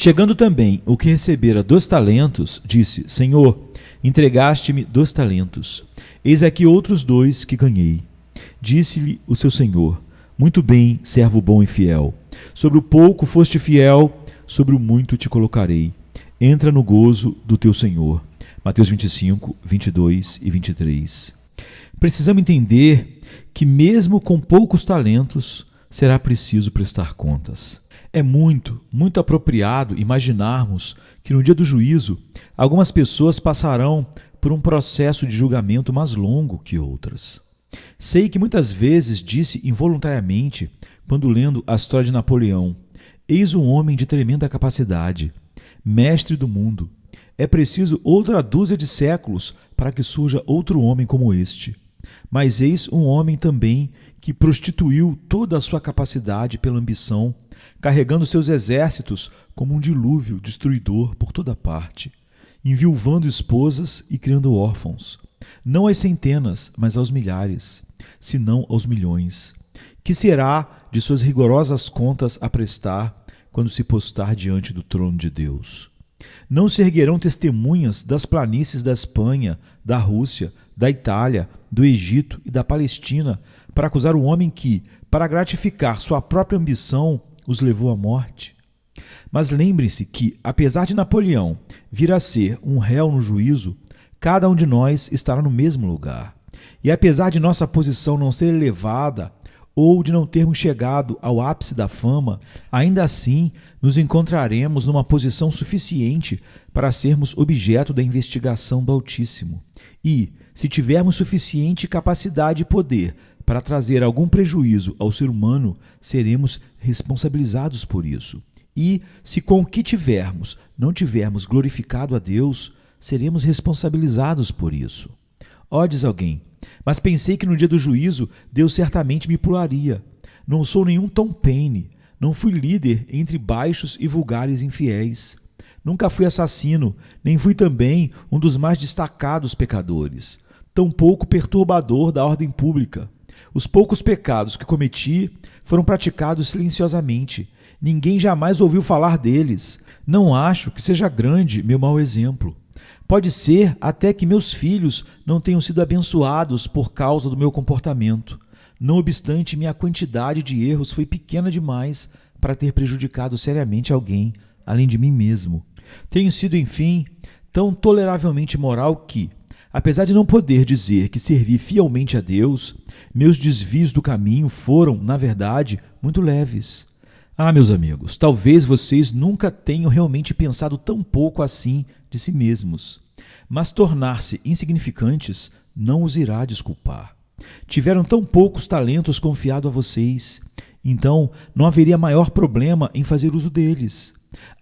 Chegando também o que recebera 2 talentos, disse: Senhor, entregaste-me 2 talentos. Eis aqui outros 2 que ganhei. Disse-lhe o seu senhor: Muito bem, servo bom e fiel. Sobre o pouco foste fiel, sobre o muito te colocarei. Entra no gozo do teu senhor. Mateus 25, 22 e 23. Precisamos entender que mesmo com poucos talentos, será preciso prestar contas. É muito apropriado imaginarmos que no dia do juízo, algumas pessoas passarão por um processo de julgamento mais longo que outras. Sei que muitas vezes disse involuntariamente, quando lendo a história de Napoleão: eis um homem de tremenda capacidade, mestre do mundo. É preciso outra dúzia de séculos para que surja outro homem como este. Mas eis um homem também que prostituiu toda a sua capacidade pela ambição, carregando seus exércitos como um dilúvio destruidor por toda parte, enviuvando esposas e criando órfãos, não às centenas, mas aos milhares, se não aos milhões. Que será de suas rigorosas contas a prestar quando se postar diante do trono de Deus? Não se erguerão testemunhas das planícies da Espanha, da Rússia, da Itália, do Egito e da Palestina para acusar o homem que, para gratificar sua própria ambição, os levou à morte? Mas lembrem-se que, apesar de Napoleão vir a ser um réu no juízo, cada um de nós estará no mesmo lugar. E apesar de nossa posição não ser elevada ou de não termos chegado ao ápice da fama, ainda assim nos encontraremos numa posição suficiente para sermos objeto da investigação do Altíssimo. E, se tivermos suficiente capacidade e poder para trazer algum prejuízo ao ser humano, seremos responsabilizados por isso. E, se com o que tivermos não tivermos glorificado a Deus, seremos responsabilizados por isso. Diz alguém: mas pensei que no dia do juízo Deus certamente me pularia. Não sou nenhum Tom Paine, não fui líder entre baixos e vulgares infiéis. Nunca fui assassino, nem fui também um dos mais destacados pecadores, tampouco perturbador da ordem pública. Os poucos pecados que cometi foram praticados silenciosamente. Ninguém jamais ouviu falar deles. Não acho que seja grande meu mau exemplo. Pode ser até que meus filhos não tenham sido abençoados por causa do meu comportamento. Não obstante, minha quantidade de erros foi pequena demais para ter prejudicado seriamente alguém, além de mim mesmo. Tenho sido, enfim, tão toleravelmente moral que, apesar de não poder dizer que servi fielmente a Deus, meus desvios do caminho foram, na verdade, muito leves. Meus amigos, talvez vocês nunca tenham realmente pensado tão pouco assim de si mesmos, mas tornar-se insignificantes não os irá desculpar. Tiveram tão poucos talentos confiados a vocês, então não haveria maior problema em fazer uso deles.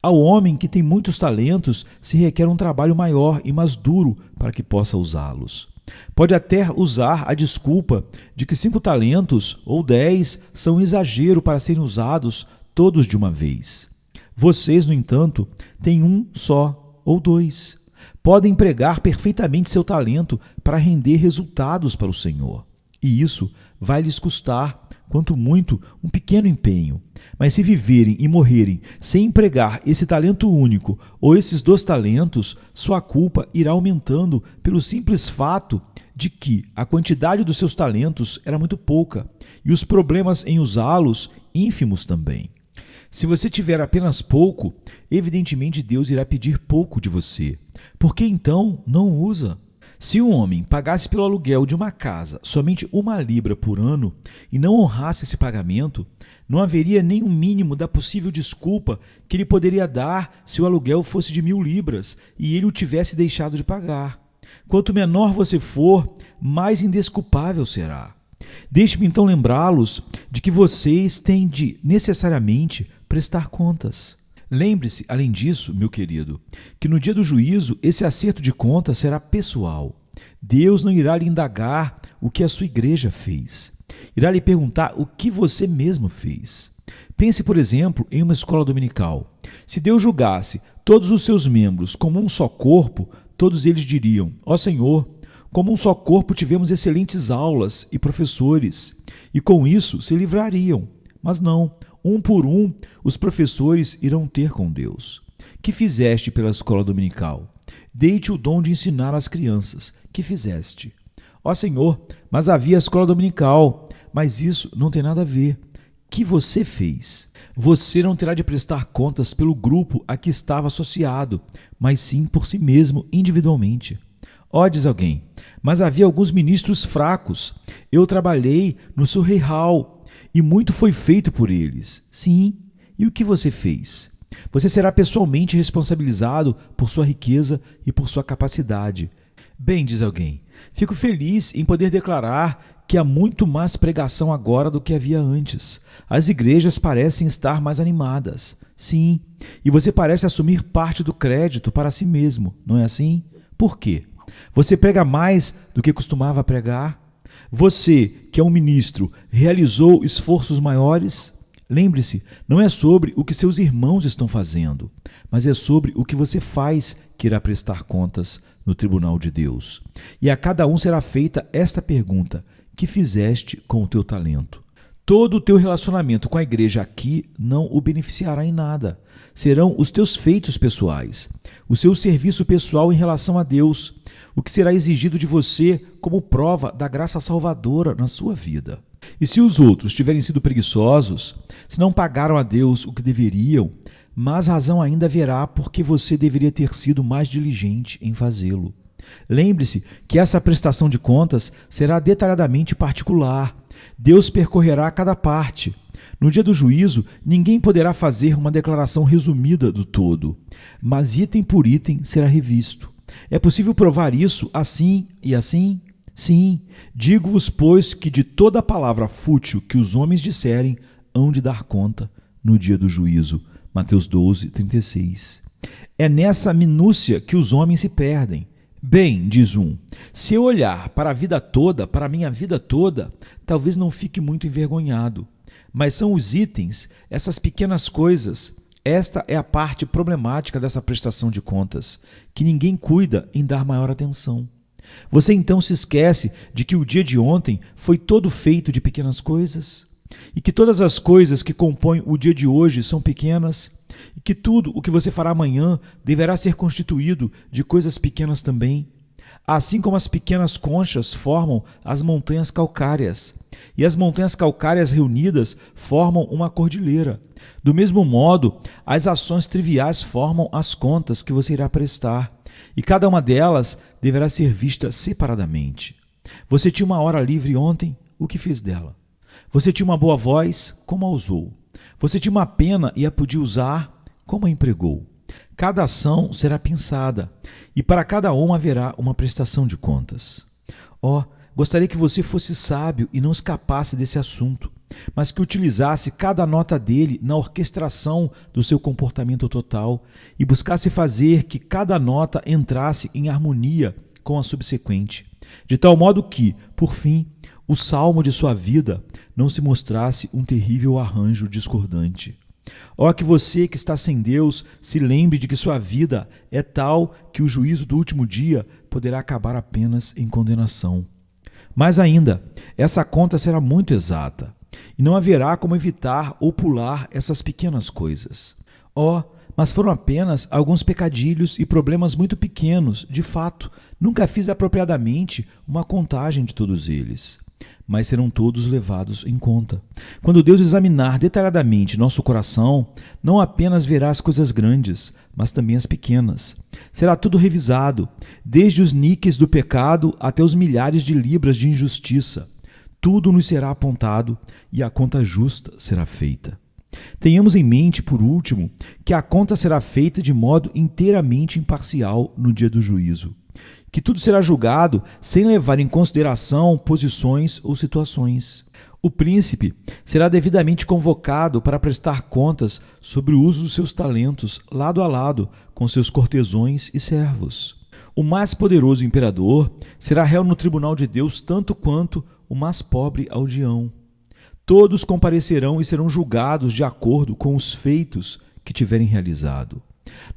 Ao homem que tem muitos talentos se requer um trabalho maior e mais duro para que possa usá-los. Pode até usar a desculpa de que 5 talentos ou 10 são um exagero para serem usados todos de uma vez. Vocês, no entanto, têm um só ou 2. Podem empregar perfeitamente seu talento para render resultados para o Senhor. E isso vai lhes custar, quanto muito, um pequeno empenho. Mas se viverem e morrerem sem empregar esse talento único ou esses 2 talentos, sua culpa irá aumentando pelo simples fato de que a quantidade dos seus talentos era muito pouca e os problemas em usá-los ínfimos também. Se você tiver apenas pouco, evidentemente Deus irá pedir pouco de você. Por que então não usa? Se um homem pagasse pelo aluguel de uma casa somente 1 libra por ano e não honrasse esse pagamento, não haveria nem um mínimo da possível desculpa que ele poderia dar se o aluguel fosse de 1.000 libras e ele o tivesse deixado de pagar. Quanto menor você for, mais indesculpável será. Deixe-me então lembrá-los de que vocês têm de, necessariamente, prestar contas. Lembre-se, além disso, meu querido, que no dia do juízo esse acerto de contas será pessoal. Deus não irá lhe indagar o que a sua igreja fez. Irá lhe perguntar o que você mesmo fez. Pense, por exemplo, em uma escola dominical. Se Deus julgasse todos os seus membros como um só corpo, todos eles diriam: ó Senhor, como um só corpo tivemos excelentes aulas e professores, e com isso se livrariam. Mas não, Um por um, os professores irão ter com Deus. Que fizeste pela escola dominical? Dei-te o dom de ensinar as crianças. Que fizeste? Ó Senhor, mas havia a escola dominical. Mas isso não tem nada a ver. Que você fez? Você não terá de prestar contas pelo grupo a que estava associado, mas sim por si mesmo, individualmente. Ó, diz alguém, mas havia alguns ministros fracos. Eu trabalhei no Surrey Hall e muito foi feito por eles. Sim, e o que você fez? Você será pessoalmente responsabilizado por sua riqueza e por sua capacidade. Bem, diz alguém, fico feliz em poder declarar que há muito mais pregação agora do que havia antes. As igrejas parecem estar mais animadas. Sim, e você parece assumir parte do crédito para si mesmo, não é assim? Por quê? Você prega mais do que costumava pregar? Você, que é um ministro, realizou esforços maiores? Lembre-se, não é sobre o que seus irmãos estão fazendo, mas é sobre o que você faz que irá prestar contas no tribunal de Deus. E a cada um será feita esta pergunta: que fizeste com o teu talento? Todo o teu relacionamento com a igreja aqui não o beneficiará em nada. Serão os teus feitos pessoais, o seu serviço pessoal em relação a Deus, o que será exigido de você como prova da graça salvadora na sua vida. E se os outros tiverem sido preguiçosos, se não pagaram a Deus o que deveriam, mais razão ainda haverá porque você deveria ter sido mais diligente em fazê-lo. Lembre-se que essa prestação de contas será detalhadamente particular. Deus percorrerá cada parte. No dia do juízo, ninguém poderá fazer uma declaração resumida do todo, mas item por item será revisto. É possível provar isso assim e assim? Sim, digo-vos, pois, que de toda palavra fútil que os homens disserem, hão de dar conta no dia do juízo. Mateus 12, 36. É nessa minúcia que os homens se perdem. Bem, diz um, se eu olhar para a vida toda, para a minha vida toda, talvez não fique muito envergonhado. Mas são os itens, essas pequenas coisas. Esta é a parte problemática dessa prestação de contas, que ninguém cuida em dar maior atenção. Você então se esquece de que o dia de ontem foi todo feito de pequenas coisas? E que todas as coisas que compõem o dia de hoje são pequenas? E que tudo o que você fará amanhã deverá ser constituído de coisas pequenas também? Assim como as pequenas conchas formam as montanhas calcárias, e as montanhas calcárias reunidas formam uma cordilheira. Do mesmo modo, as ações triviais formam as contas que você irá prestar, e cada uma delas deverá ser vista separadamente. Você tinha uma hora livre ontem, o que fez dela? Você tinha uma boa voz, como a usou? Você tinha uma pena e a podia usar, como a empregou? Cada ação será pensada, e para cada uma haverá uma prestação de contas. Gostaria que você fosse sábio e não escapasse desse assunto, mas que utilizasse cada nota dele na orquestração do seu comportamento total e buscasse fazer que cada nota entrasse em harmonia com a subsequente, de tal modo que, por fim, o salmo de sua vida não se mostrasse um terrível arranjo discordante. Que você que está sem Deus se lembre de que sua vida é tal que o juízo do último dia poderá acabar apenas em condenação. Mais ainda, essa conta será muito exata, e não haverá como evitar ou pular essas pequenas coisas. Mas foram apenas alguns pecadilhos e problemas muito pequenos, de fato, nunca fiz apropriadamente uma contagem de todos eles. Mas serão todos levados em conta. Quando Deus examinar detalhadamente nosso coração, não apenas verá as coisas grandes, mas também as pequenas. Será tudo revisado, desde os níqueis do pecado até os milhares de libras de injustiça. Tudo nos será apontado e a conta justa será feita. Tenhamos em mente, por último, que a conta será feita de modo inteiramente imparcial no dia do juízo. Que tudo será julgado sem levar em consideração posições ou situações. O príncipe será devidamente convocado para prestar contas sobre o uso dos seus talentos lado a lado com seus cortesões e servos. O mais poderoso imperador será réu no tribunal de Deus tanto quanto o mais pobre aldeão. Todos comparecerão e serão julgados de acordo com os feitos que tiverem realizado.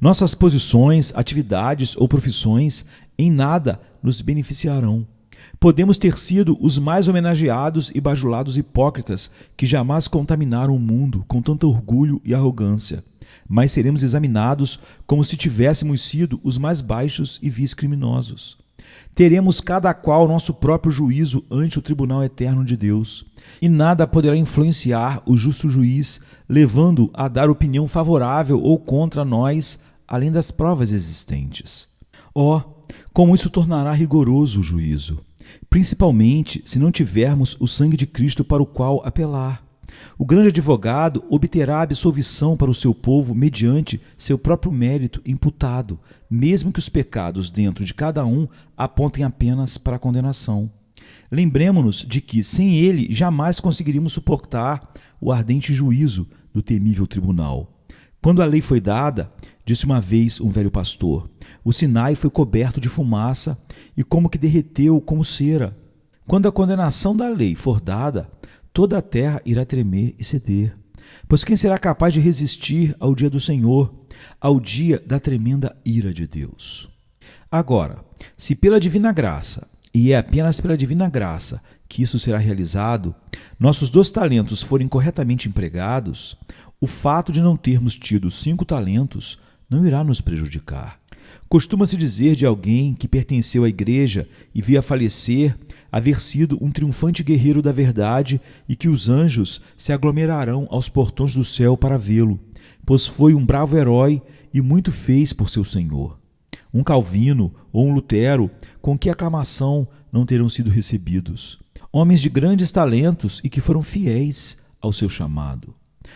Nossas posições, atividades ou profissões em nada nos beneficiarão. Podemos ter sido os mais homenageados e bajulados hipócritas que jamais contaminaram o mundo com tanto orgulho e arrogância, mas seremos examinados como se tivéssemos sido os mais baixos e vis criminosos. Teremos cada qual nosso próprio juízo ante o tribunal eterno de Deus, e nada poderá influenciar o justo juiz, levando-o a dar opinião favorável ou contra nós, além das provas existentes. Como isso tornará rigoroso o juízo, principalmente se não tivermos o sangue de Cristo para o qual apelar. O grande advogado obterá absolvição para o seu povo mediante seu próprio mérito imputado, mesmo que os pecados dentro de cada um apontem apenas para a condenação. Lembremo-nos de que, sem ele, jamais conseguiríamos suportar o ardente juízo do temível tribunal. Quando a lei foi dada, disse uma vez um velho pastor, o Sinai foi coberto de fumaça e como que derreteu como cera. Quando a condenação da lei for dada, toda a terra irá tremer e ceder. Pois quem será capaz de resistir ao dia do Senhor, ao dia da tremenda ira de Deus? Agora, se pela divina graça, e é apenas pela divina graça que isso será realizado, nossos 2 talentos forem corretamente empregados, o fato de não termos tido 5 talentos não irá nos prejudicar. Costuma-se dizer de alguém que pertenceu à igreja e veio a falecer haver sido um triunfante guerreiro da verdade e que os anjos se aglomerarão aos portões do céu para vê-lo, pois foi um bravo herói e muito fez por seu Senhor. Um Calvino ou um Lutero, com que aclamação não terão sido recebidos? Homens de grandes talentos e que foram fiéis ao seu chamado.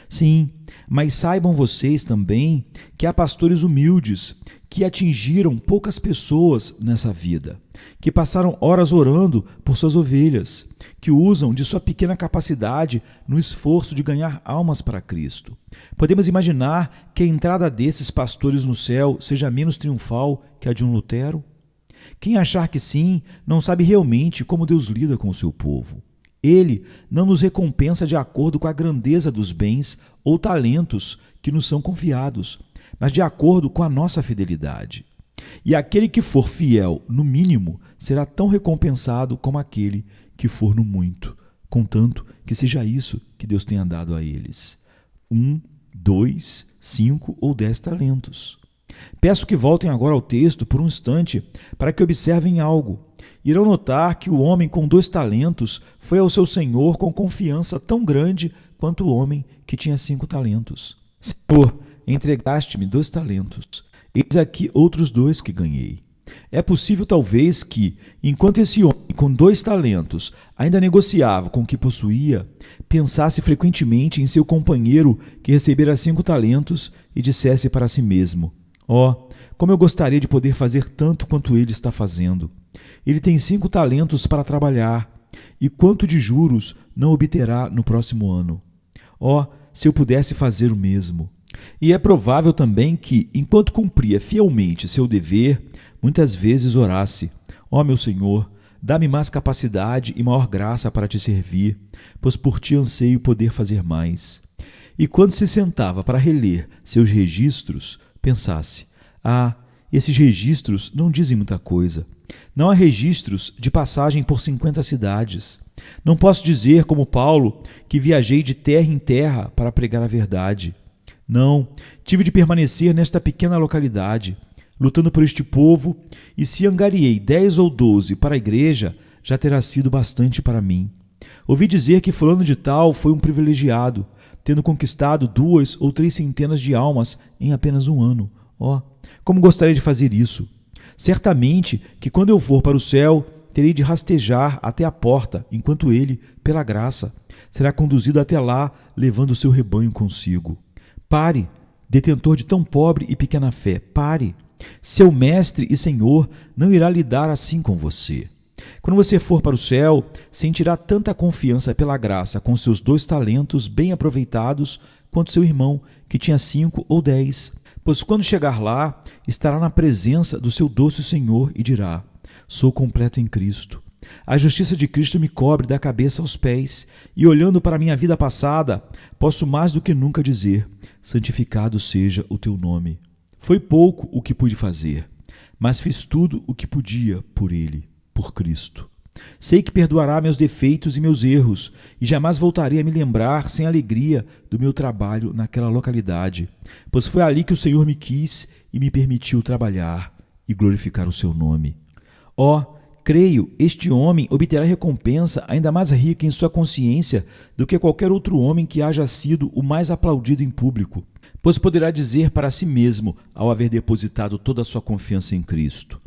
Sim, mas saibam vocês também que há pastores humildes que atingiram poucas pessoas nessa vida, que passaram horas orando por suas ovelhas, que usam de sua pequena capacidade no esforço de ganhar almas para Cristo. Podemos imaginar que a entrada desses pastores no céu seja menos triunfal que a de um Lutero? Quem achar que sim, não sabe realmente como Deus lida com o seu povo. Ele não nos recompensa de acordo com a grandeza dos bens ou talentos que nos são confiados, mas de acordo com a nossa fidelidade. E aquele que for fiel no mínimo será tão recompensado como aquele que for no muito, contanto que seja isso que Deus tenha dado a eles: 1, 2, 5 ou 10 talentos. Peço que voltem agora ao texto por um instante para que observem algo. Irão notar que o homem com 2 talentos foi ao seu senhor com confiança tão grande quanto o homem que tinha 5 talentos. Senhor, entregaste-me 2 talentos. Eis aqui outros 2 que ganhei. É possível, talvez, que, enquanto esse homem com 2 talentos ainda negociava com o que possuía, pensasse frequentemente em seu companheiro que recebera 5 talentos e dissesse para si mesmo: como eu gostaria de poder fazer tanto quanto ele está fazendo. Ele tem 5 talentos para trabalhar, e quanto de juros não obterá no próximo ano? Se eu pudesse fazer o mesmo. E é provável também que, enquanto cumpria fielmente seu dever, muitas vezes orasse: meu Senhor, dá-me mais capacidade e maior graça para te servir, pois por ti anseio poder fazer mais. E quando se sentava para reler seus registros, pensasse: esses registros não dizem muita coisa. Não há registros de passagem por 50 cidades. Não posso dizer, como Paulo, que viajei de terra em terra para pregar a verdade. Não, tive de permanecer nesta pequena localidade, lutando por este povo, e se angariei 10 ou 12 para a igreja, já terá sido bastante para mim. Ouvi dizer que fulano de tal foi um privilegiado, tendo conquistado 2 ou 3 centenas de almas em apenas um ano. Como gostaria de fazer isso! Certamente que quando eu for para o céu, terei de rastejar até a porta, enquanto ele, pela graça, será conduzido até lá, levando o seu rebanho consigo. Pare, detentor de tão pobre e pequena fé, pare. Seu mestre e senhor não irá lidar assim com você. Quando você for para o céu, sentirá tanta confiança pela graça com seus 2 talentos bem aproveitados quanto seu irmão, que tinha 5 ou 10. Pois quando chegar lá, estará na presença do seu doce Senhor e dirá: sou completo em Cristo. A justiça de Cristo me cobre da cabeça aos pés, e olhando para a minha vida passada, posso mais do que nunca dizer: santificado seja o teu nome. Foi pouco o que pude fazer, mas fiz tudo o que podia por ele, por Cristo. Sei que perdoará meus defeitos e meus erros, e jamais voltarei a me lembrar sem alegria do meu trabalho naquela localidade, pois foi ali que o Senhor me quis e me permitiu trabalhar e glorificar o seu nome. Ó, creio, este homem obterá recompensa ainda mais rica em sua consciência do que qualquer outro homem que haja sido o mais aplaudido em público, pois poderá dizer para si mesmo, ao haver depositado toda a sua confiança em Cristo: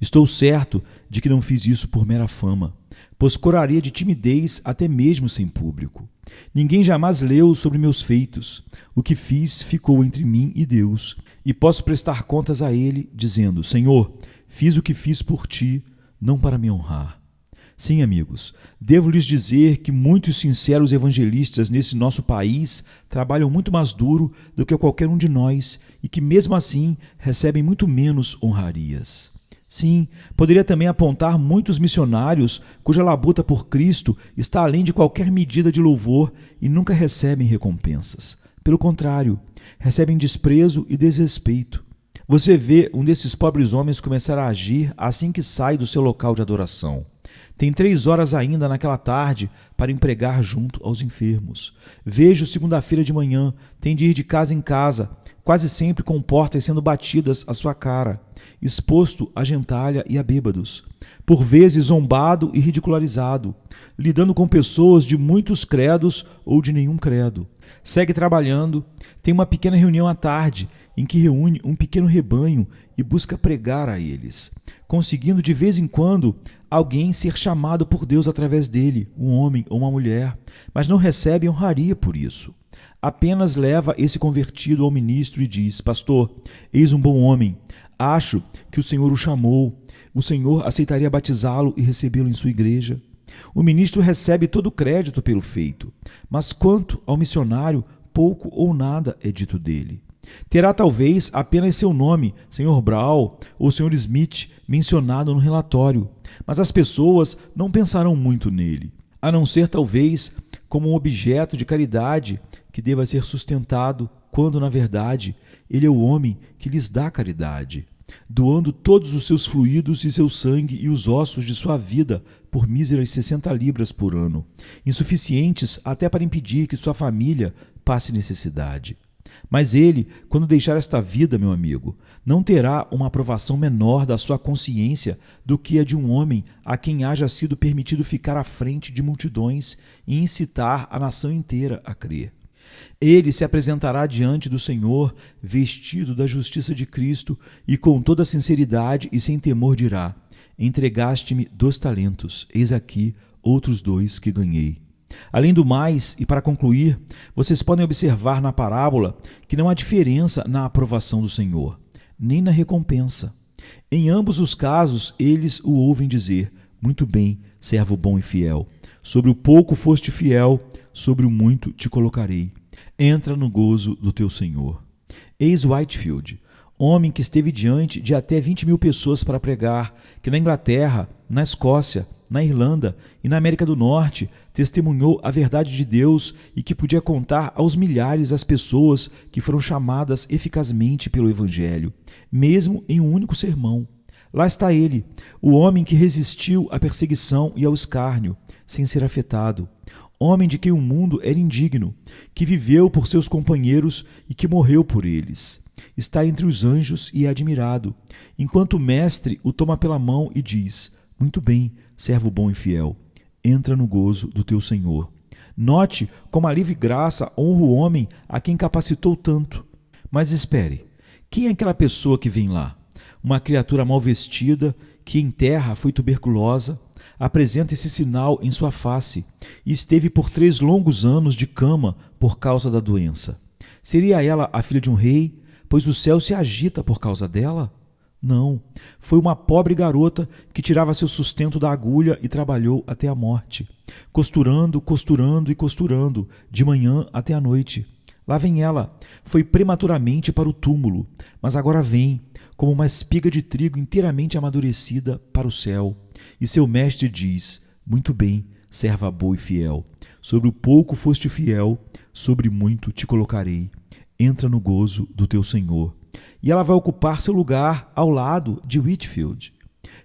estou certo de que não fiz isso por mera fama, pois coraria de timidez até mesmo sem público. Ninguém jamais leu sobre meus feitos. O que fiz ficou entre mim e Deus, e posso prestar contas a Ele, dizendo: Senhor, fiz o que fiz por Ti, não para me honrar. Sim, amigos, devo lhes dizer que muitos sinceros evangelistas nesse nosso país trabalham muito mais duro do que qualquer um de nós e que, mesmo assim, recebem muito menos honrarias. Sim, poderia também apontar muitos missionários cuja labuta por Cristo está além de qualquer medida de louvor e nunca recebem recompensas. Pelo contrário, recebem desprezo e desrespeito. Você vê um desses pobres homens começar a agir assim que sai do seu local de adoração. Tem 3 horas ainda naquela tarde para empregar junto aos enfermos. Vejo segunda-feira de manhã, tem de ir de casa em casa, quase sempre com portas sendo batidas à sua cara, exposto à gentalha e a bêbados, por vezes zombado e ridicularizado, lidando com pessoas de muitos credos ou de nenhum credo. Segue trabalhando, tem uma pequena reunião à tarde, em que reúne um pequeno rebanho e busca pregar a eles, conseguindo de vez em quando alguém ser chamado por Deus através dele, um homem ou uma mulher, mas não recebe honraria por isso. Apenas leva esse convertido ao ministro e diz: Pastor, eis um bom homem, acho que o Senhor o chamou, o Senhor aceitaria batizá-lo e recebê-lo em sua igreja. O ministro recebe todo o crédito pelo feito, mas quanto ao missionário, pouco ou nada é dito dele. Terá talvez apenas seu nome, Sr. Brown ou Sr. Smith, mencionado no relatório, mas as pessoas não pensarão muito nele, a não ser talvez como um objeto de caridade que deva ser sustentado, quando, na verdade, ele é o homem que lhes dá caridade, doando todos os seus fluidos e seu sangue e os ossos de sua vida por míseras 60 libras por ano, insuficientes até para impedir que sua família passe necessidade. Mas ele, quando deixar esta vida, meu amigo, não terá uma aprovação menor da sua consciência do que a de um homem a quem haja sido permitido ficar à frente de multidões e incitar a nação inteira a crer. Ele se apresentará diante do Senhor, vestido da justiça de Cristo, e com toda sinceridade e sem temor dirá: entregaste-me 2 talentos, eis aqui outros 2 que ganhei. Além do mais, e para concluir, vocês podem observar na parábola que não há diferença na aprovação do Senhor, nem na recompensa. Em ambos os casos, eles o ouvem dizer: muito bem, servo bom e fiel. Sobre o pouco foste fiel, sobre o muito te colocarei. Entra no gozo do teu Senhor. Eis Whitefield, homem que esteve diante de até 20.000 pessoas para pregar, que na Inglaterra, na Escócia, na Irlanda e na América do Norte testemunhou a verdade de Deus e que podia contar aos milhares as pessoas que foram chamadas eficazmente pelo Evangelho, mesmo em um único sermão. Lá está ele, o homem que resistiu à perseguição e ao escárnio, sem ser afetado, homem de quem o mundo era indigno, que viveu por seus companheiros e que morreu por eles. Está entre os anjos e é admirado, enquanto o mestre o toma pela mão e diz: muito bem, servo bom e fiel, entra no gozo do teu Senhor. Note como a livre graça honra o homem a quem capacitou tanto. Mas espere, quem é aquela pessoa que vem lá? Uma criatura mal vestida, que em terra foi tuberculosa, apresenta esse sinal em sua face e esteve por 3 longos anos de cama por causa da doença. Seria ela a filha de um rei, pois o céu se agita por causa dela? Não, foi uma pobre garota que tirava seu sustento da agulha e trabalhou até a morte, costurando, costurando e costurando, de manhã até a noite. Lá vem ela, foi prematuramente para o túmulo, mas agora vem, como uma espiga de trigo inteiramente amadurecida, para o céu. E seu mestre diz: muito bem, serva boa e fiel, sobre o pouco foste fiel, sobre muito te colocarei. Entra no gozo do teu Senhor. E ela vai ocupar seu lugar ao lado de Whitefield.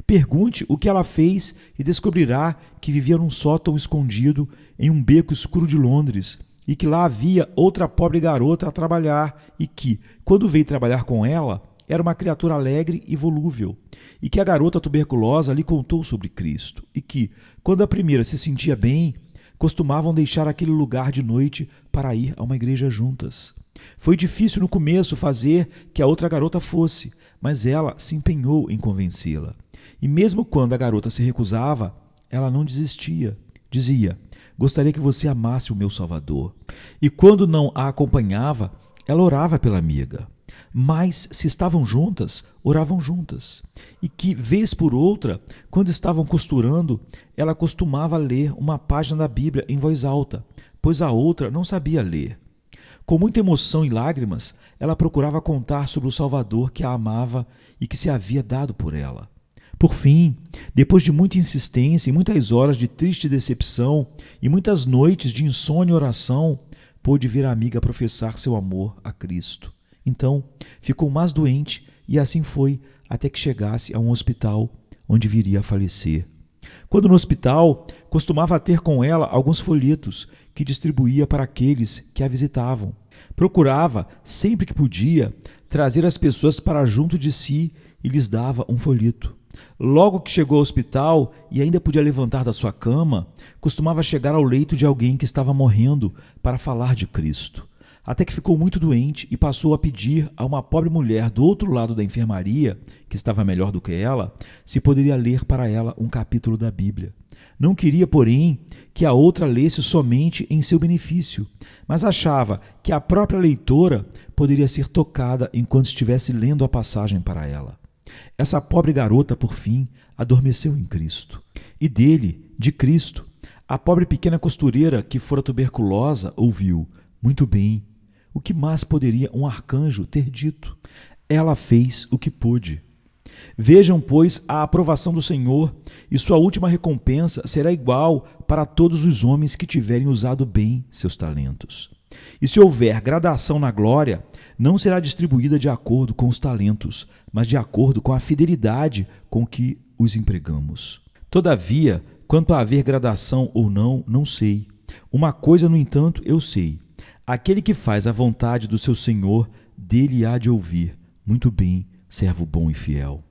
Pergunte o que ela fez e descobrirá que vivia num sótão escondido em um beco escuro de Londres e que lá havia outra pobre garota a trabalhar e que, quando veio trabalhar com ela, era uma criatura alegre e volúvel, e que a garota tuberculosa lhe contou sobre Cristo, e que, quando a primeira se sentia bem, costumavam deixar aquele lugar de noite para ir a uma igreja juntas. Foi difícil no começo fazer que a outra garota fosse, mas ela se empenhou em convencê-la. E mesmo quando a garota se recusava, ela não desistia. Dizia: gostaria que você amasse o meu Salvador. E quando não a acompanhava, ela orava pela amiga. Mas, se estavam juntas, oravam juntas. E que, vez por outra, quando estavam costurando, ela costumava ler uma página da Bíblia em voz alta, pois a outra não sabia ler. Com muita emoção e lágrimas, ela procurava contar sobre o Salvador que a amava e que se havia dado por ela. Por fim, depois de muita insistência e muitas horas de triste decepção e muitas noites de insônia e oração, pôde ver a amiga professar seu amor a Cristo. Então, ficou mais doente e assim foi até que chegasse a um hospital onde viria a falecer. Quando no hospital, costumava ter com ela alguns folhetos que distribuía para aqueles que a visitavam. Procurava, sempre que podia, trazer as pessoas para junto de si e lhes dava um folheto. Logo que chegou ao hospital e ainda podia levantar da sua cama, costumava chegar ao leito de alguém que estava morrendo para falar de Cristo. Até que ficou muito doente e passou a pedir a uma pobre mulher do outro lado da enfermaria, que estava melhor do que ela, se poderia ler para ela um capítulo da Bíblia. Não queria, porém, que a outra lesse somente em seu benefício, mas achava que a própria leitora poderia ser tocada enquanto estivesse lendo a passagem para ela. Essa pobre garota, por fim, adormeceu em Cristo. E dele, de Cristo, a pobre pequena costureira que fora tuberculosa ouviu: muito bem. O que mais poderia um arcanjo ter dito? Ela fez o que pôde. Vejam, pois, a aprovação do Senhor, e sua última recompensa será igual para todos os homens que tiverem usado bem seus talentos. E se houver gradação na glória, não será distribuída de acordo com os talentos, mas de acordo com a fidelidade com que os empregamos. Todavia, quanto a haver gradação ou não, não sei. Uma coisa, no entanto, eu sei. Aquele que faz a vontade do seu Senhor, dele há de ouvir: muito bem, servo bom e fiel.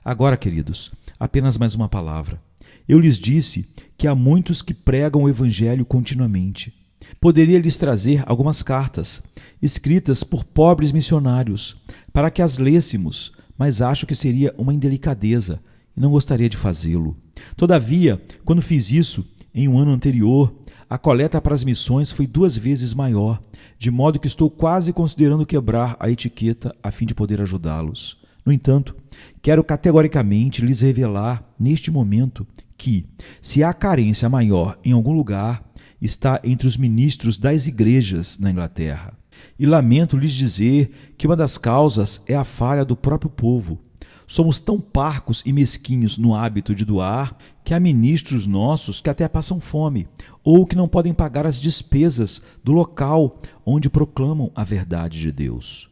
Agora, queridos, apenas mais uma palavra. Eu lhes disse que há muitos que pregam o Evangelho continuamente. Poderia lhes trazer algumas cartas, escritas por pobres missionários, para que as lêssemos, mas acho que seria uma indelicadeza e não gostaria de fazê-lo. Todavia, quando fiz isso, em um ano anterior, a coleta para as missões foi 2 vezes maior, de modo que estou quase considerando quebrar a etiqueta a fim de poder ajudá-los. No entanto, quero categoricamente lhes revelar, neste momento, que, se há carência maior em algum lugar, está entre os ministros das igrejas na Inglaterra. E lamento lhes dizer que uma das causas é a falha do próprio povo. Somos tão parcos e mesquinhos no hábito de doar que há ministros nossos que até passam fome ou que não podem pagar as despesas do local onde proclamam a verdade de Deus.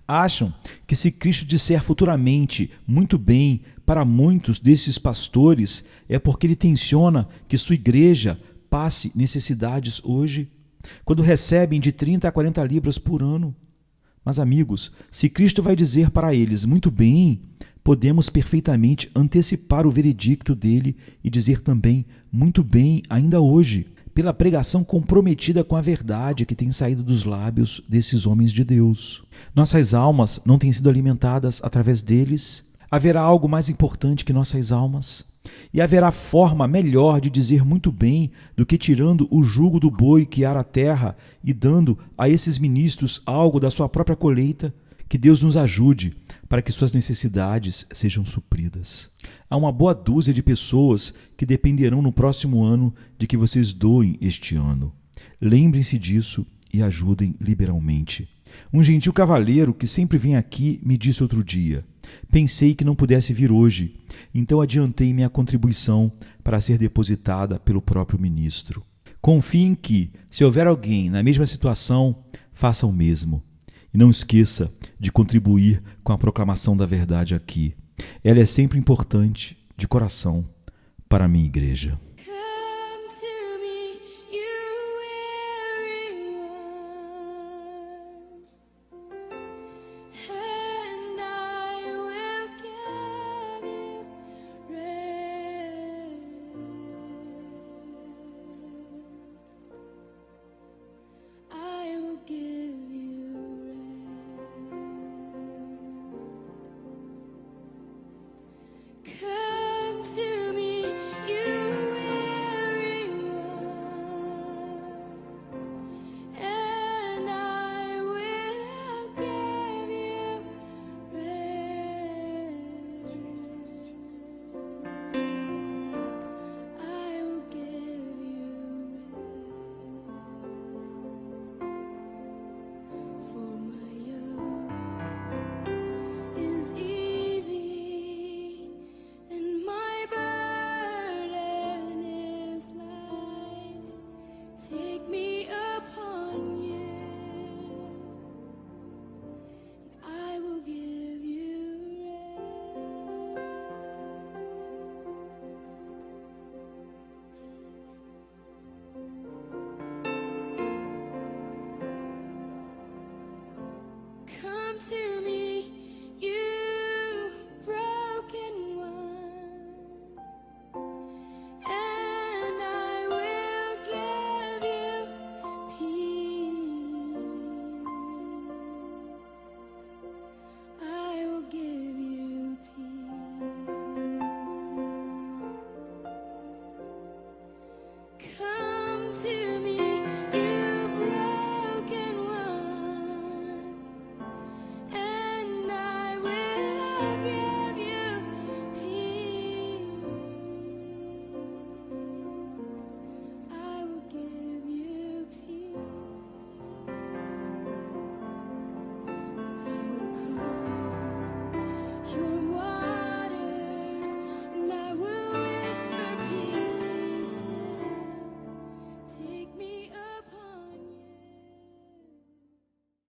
Acham que se Cristo disser futuramente muito bem para muitos desses pastores é porque ele tenciona que sua igreja passe necessidades hoje, quando recebem de 30 a 40 libras por ano. Mas, amigos, se Cristo vai dizer para eles muito bem, podemos perfeitamente antecipar o veredicto dele e dizer também muito bem ainda hoje, pela pregação comprometida com a verdade que tem saído dos lábios desses homens de Deus. Nossas almas não têm sido alimentadas através deles? Haverá algo mais importante que nossas almas? E haverá forma melhor de dizer muito bem do que tirando o jugo do boi que ara a terra e dando a esses ministros algo da sua própria colheita? Que Deus nos ajude para que suas necessidades sejam supridas. Há uma boa dúzia de pessoas que dependerão no próximo ano de que vocês doem este ano. Lembrem-se disso e ajudem liberalmente. Um gentil cavalheiro que sempre vem aqui me disse outro dia: pensei que não pudesse vir hoje, então adiantei minha contribuição para ser depositada pelo próprio ministro. Confiem que, se houver alguém na mesma situação, faça o mesmo. E não esqueça de contribuir com a proclamação da verdade aqui. Ela é sempre importante de coração para a minha igreja.